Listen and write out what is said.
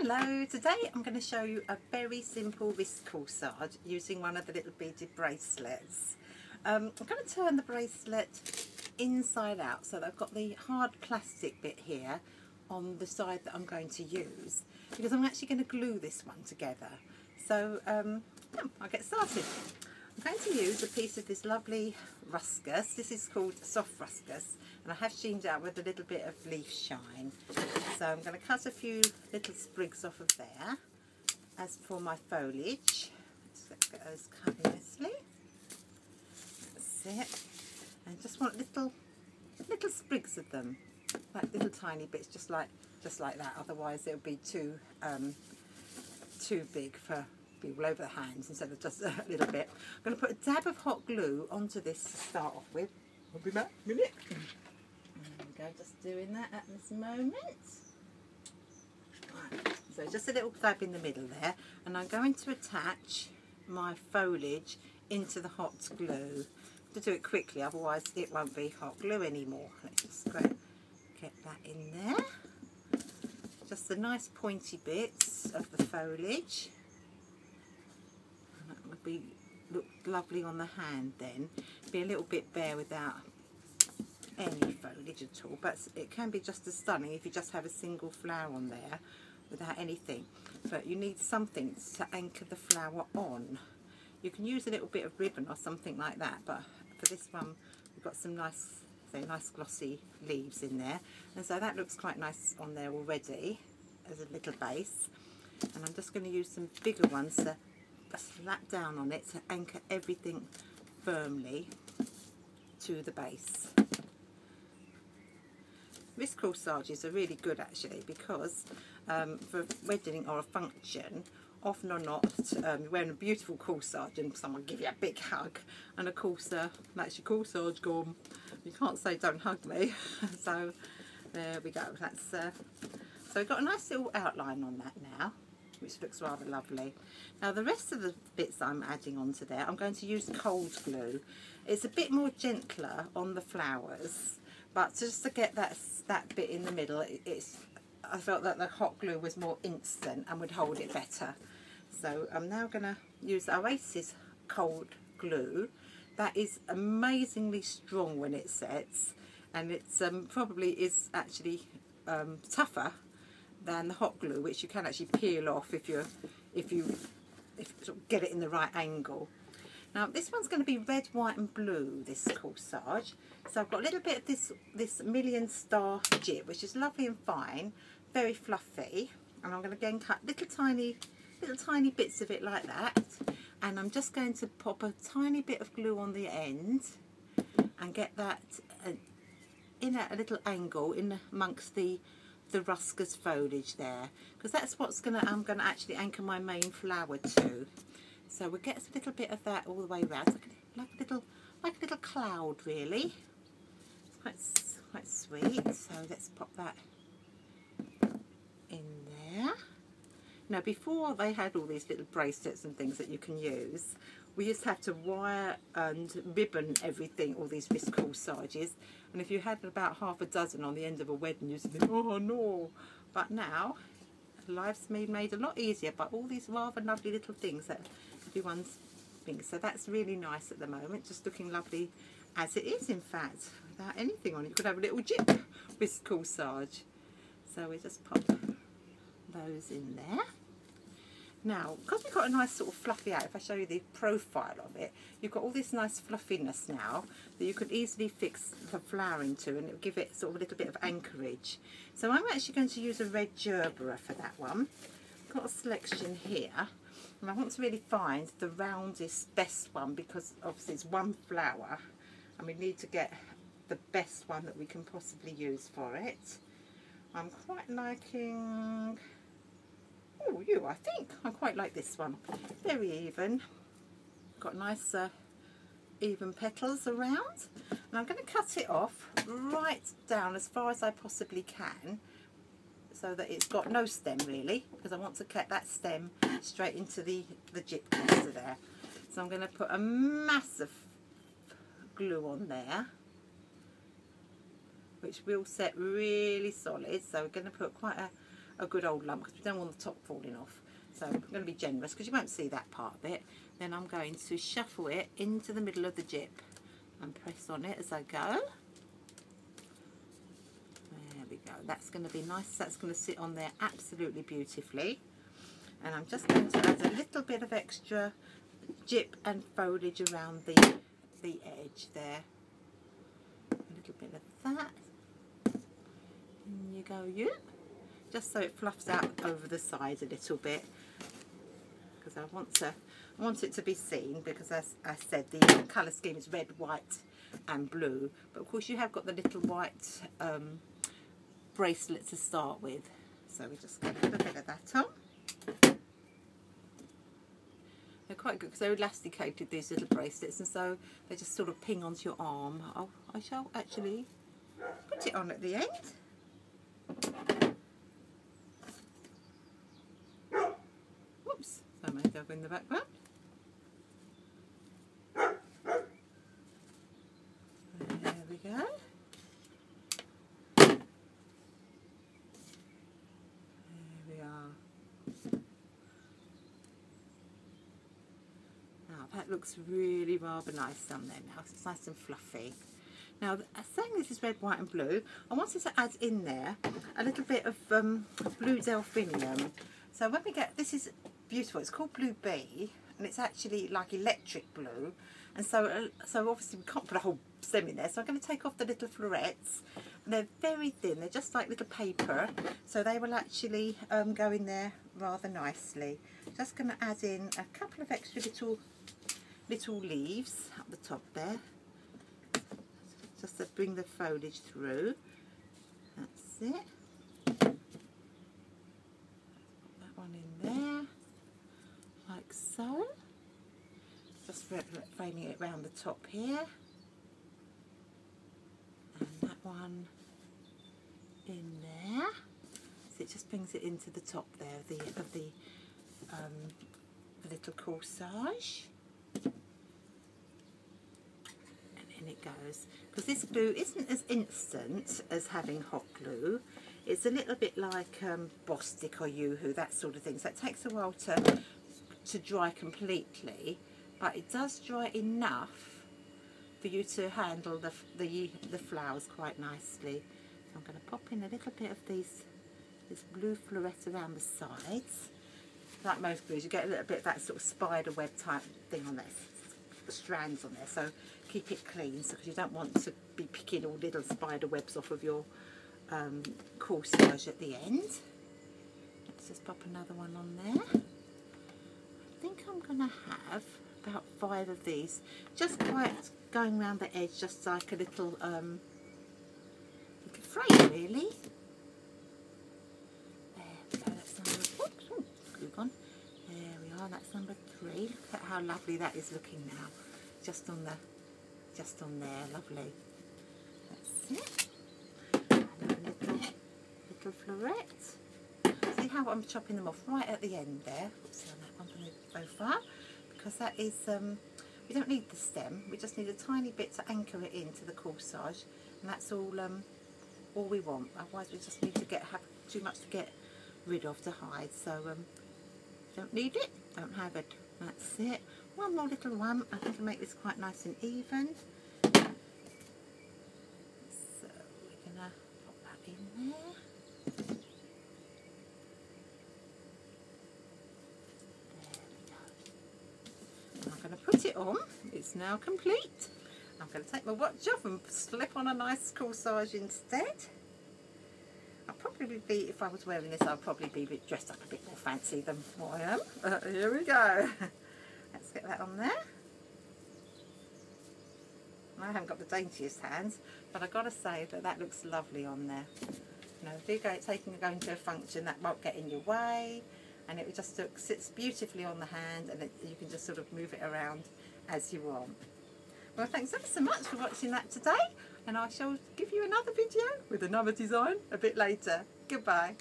Hello, today I'm going to show you a very simple wrist corsage using one of the little beaded bracelets. I'm going to turn the bracelet inside out so that I've got the hard plastic bit here on the side that I'm going to use, because I'm actually going to glue this one together. So I'll get started. I'm going to use a piece of this lovely ruscus. This is called soft ruscus, and I have sheened out with a little bit of leaf shine. So I'm going to cut a few little sprigs off of there. As for my foliage, let's get those cut nicely. That's it. And just want little sprigs of them, like little tiny bits, just like that. Otherwise, it'll be too big for be all over the hands instead of just a little bit. I'm going to put a dab of hot glue onto this to start off with. I'll be back in a minute. There we go, just doing that at this moment. Right, so just a little dab in the middle there, and I'm going to attach my foliage into the hot glue. To do it quickly, otherwise it won't be hot glue anymore. Let's just go get that in there. Just the nice pointy bits of the foliage. Look lovely on the hand then. Be a little bit bare without any foliage at all, but it can be just as stunning if you just have a single flower on there without anything. But you need something to anchor the flower on. You can use a little bit of ribbon or something like that, but for this one we've got some nice glossy leaves in there, and so that looks quite nice on there already as a little base. And I'm just going to use some bigger ones to slap down on it to anchor everything firmly to the base. Wrist corsages are really good actually, because for a wedding or a function, often or not, you're wearing a beautiful corsage and someone give you a big hug, and of course that's your corsage gone. You can't say don't hug me. So there we go. That's so we've got a nice little outline on that now, which looks rather lovely. Now the rest of the bits I'm adding onto there, I'm going to use cold glue. It's a bit more gentler on the flowers, but just to get that bit in the middle, I felt that the hot glue was more instant and would hold it better. So I'm now going to use Oasis cold glue. That is amazingly strong when it sets, and it's probably is actually tougher than the hot glue, which you can actually peel off if you sort of get it in the right angle. Now this one's going to be red, white and blue, this corsage. So I've got a little bit of this million star jib, which is lovely and fine, very fluffy, and I'm going to again cut little tiny bits of it like that, and I'm just going to pop a tiny bit of glue on the end and get that in at a little angle in amongst the ruscus foliage there, because that's what's I'm going to actually anchor my main flower to. So we'll get a little bit of that all the way around, like a little cloud really. It's quite sweet. So let's pop that in there. Now before they had all these little bracelets and things that you can use, we used to have to wire and ribbon everything, all these wrist corsages, and if you had about half a dozen on the end of a wedding, you used to think, oh no. But now life's been made a lot easier by all these rather lovely little things that everyone's thinks. So that's really nice at the moment, just looking lovely as it is, in fact, without anything on it. You could have a little jip wrist corsage. So we just pop those in there. Now, because we've got a nice sort of fluffy out, if I show you the profile of it, you've got all this nice fluffiness now that you could easily fix the flower into, and it'll give it sort of a little bit of anchorage. So I'm actually going to use a red gerbera for that one. I've got a selection here, and I want to really find the roundest, best one, because obviously it's one flower and we need to get the best one that we can possibly use for it. I'm quite liking... I think I quite like this one. Very even. Got nice even petals around. And I'm going to cut it off right down as far as I possibly can, so that it's got no stem really, because I want to cut that stem straight into the jip cluster there. So I'm going to put a massive glue on there, which will set really solid. So we're going to put quite a good old lump because we don't want the top falling off. So I'm going to be generous because you won't see that part of it. Then I'm going to shuffle it into the middle of the jip and press on it as I go. There we go. That's going to be nice. That's going to sit on there absolutely beautifully. And I'm just going to add a little bit of extra jip and foliage around the edge there. A little bit of that. In you go, you. Just so it fluffs out over the sides a little bit. Because I want it to be seen, because as I said, the colour scheme is red, white and blue. But of course you have got the little white bracelet to start with. So we just get a little bit of that on. They're quite good because they're elasticated, these little bracelets, and so they just sort of ping onto your arm. Oh, I shall actually put it on at the end. Whoops, so my dog in the background. There we go. There we are. That looks really rather nice on there now. It's nice and fluffy. Now, saying this is red, white and blue, I wanted to add in there a little bit of blue delphinium. So when we get, this is beautiful, it's called Blue Bee, and it's actually like electric blue. And so obviously we can't put a whole stem in there, so I'm going to take off the little florets. And they're very thin, they're just like little paper, so they will actually go in there rather nicely. Just going to add in a couple of extra little leaves up the top there, just to bring the foliage through. That's it. Put that one in there, like so. Just framing it around the top here, and that one in there. So it just brings it into the top there of the little corsage. And it goes, because this glue isn't as instant as having hot glue. It's a little bit like Bostik or Yoo-hoo, that sort of thing. So it takes a while to dry completely, but it does dry enough for you to handle the flowers quite nicely. So I'm going to pop in a little bit of this blue floret around the sides. Like most glues, you get a little bit of that sort of spider web type thing on there, strands on there, so keep it clean, because you don't want to be picking all little spider webs off of your corsage at the end. Let's just pop another one on there. I think I'm going to have about 5 of these, just quite going around the edge, just like a little frame really. There we go, that's number, whoops, oh, glue gone. There we are, that's number 3. Look at how lovely that is looking now. Just on there, lovely. That's it. Another little floret. See how I'm chopping them off right at the end there. Oops, that one going to go far, because that is we don't need the stem. We just need a tiny bit to anchor it into the corsage, and that's all we want. Otherwise, we just need to have too much to get rid of to hide. So don't need it, don't have it. That's it. One more little one. I think I'll make this quite nice and even. So we're going to pop that in there. There we go. And I'm going to put it on. It's now complete. I'm going to take my watch off and slip on a nice corsage instead. I'll probably be, if I was wearing this, I'll probably be dressed up a bit more fancy than what I am. Here we go. Let's get that on there. I haven't got the daintiest hands, but I've got to say that looks lovely on there. You know, if you're going to a function, that won't get in your way, and it just sits beautifully on the hand, and you can just sort of move it around as you want. Well, thanks ever so much for watching that today, and I shall give you another video with another design a bit later. Goodbye.